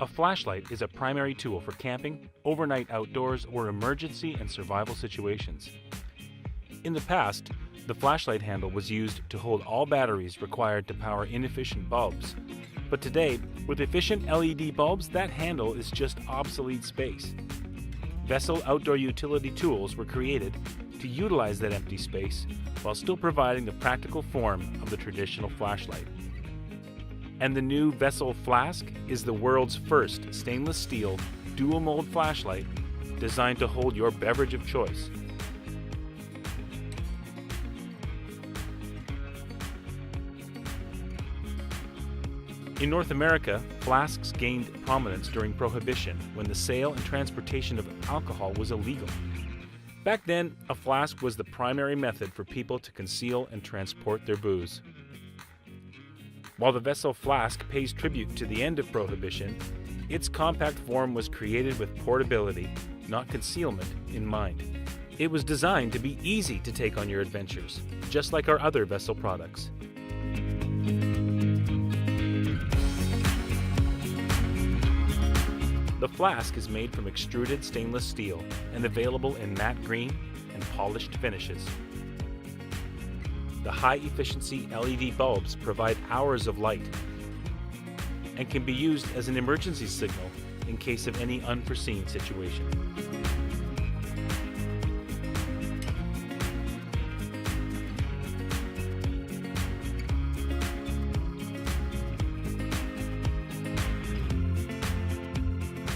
A flashlight is a primary tool for camping, overnight outdoors, or emergency and survival situations. In the past, the flashlight handle was used to hold all batteries required to power inefficient bulbs. But today, with efficient LED bulbs, that handle is just obsolete space. Vessel outdoor utility tools were created to utilize that empty space while still providing the practical form of the traditional flashlight. And the new VSSL Flask is the world's first stainless steel dual mold flashlight designed to hold your beverage of choice. In North America, flasks gained prominence during Prohibition when the sale and transportation of alcohol was illegal. Back then, a flask was the primary method for people to conceal and transport their booze. While the VSSL Flask pays tribute to the end of Prohibition, its compact form was created with portability, not concealment, in mind. It was designed to be easy to take on your adventures, just like our other VSSL products. The flask is made from extruded stainless steel and available in matte green and polished finishes. The high-efficiency LED bulbs provide hours of light and can be used as an emergency signal in case of any unforeseen situation.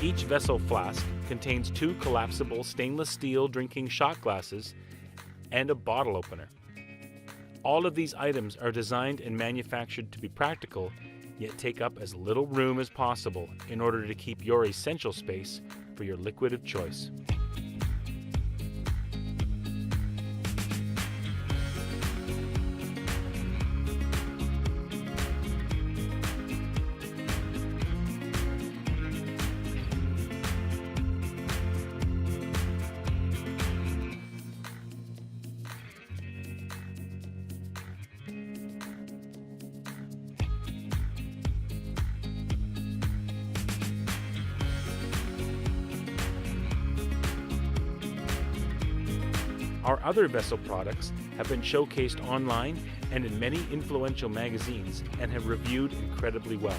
Each VSSL Flask contains 2 collapsible stainless steel drinking shot glasses and a bottle opener. All of these items are designed and manufactured to be practical, yet take up as little room as possible in order to keep your essential space for your liquid of choice. Our other VSSL products have been showcased online and in many influential magazines and have reviewed incredibly well.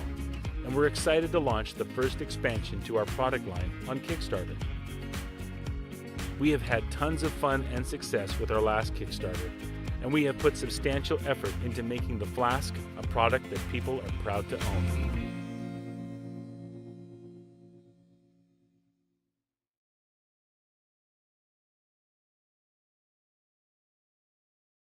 And we're excited to launch the first expansion to our product line on Kickstarter. We have had tons of fun and success with our last Kickstarter, and we have put substantial effort into making the Flask a product that people are proud to own.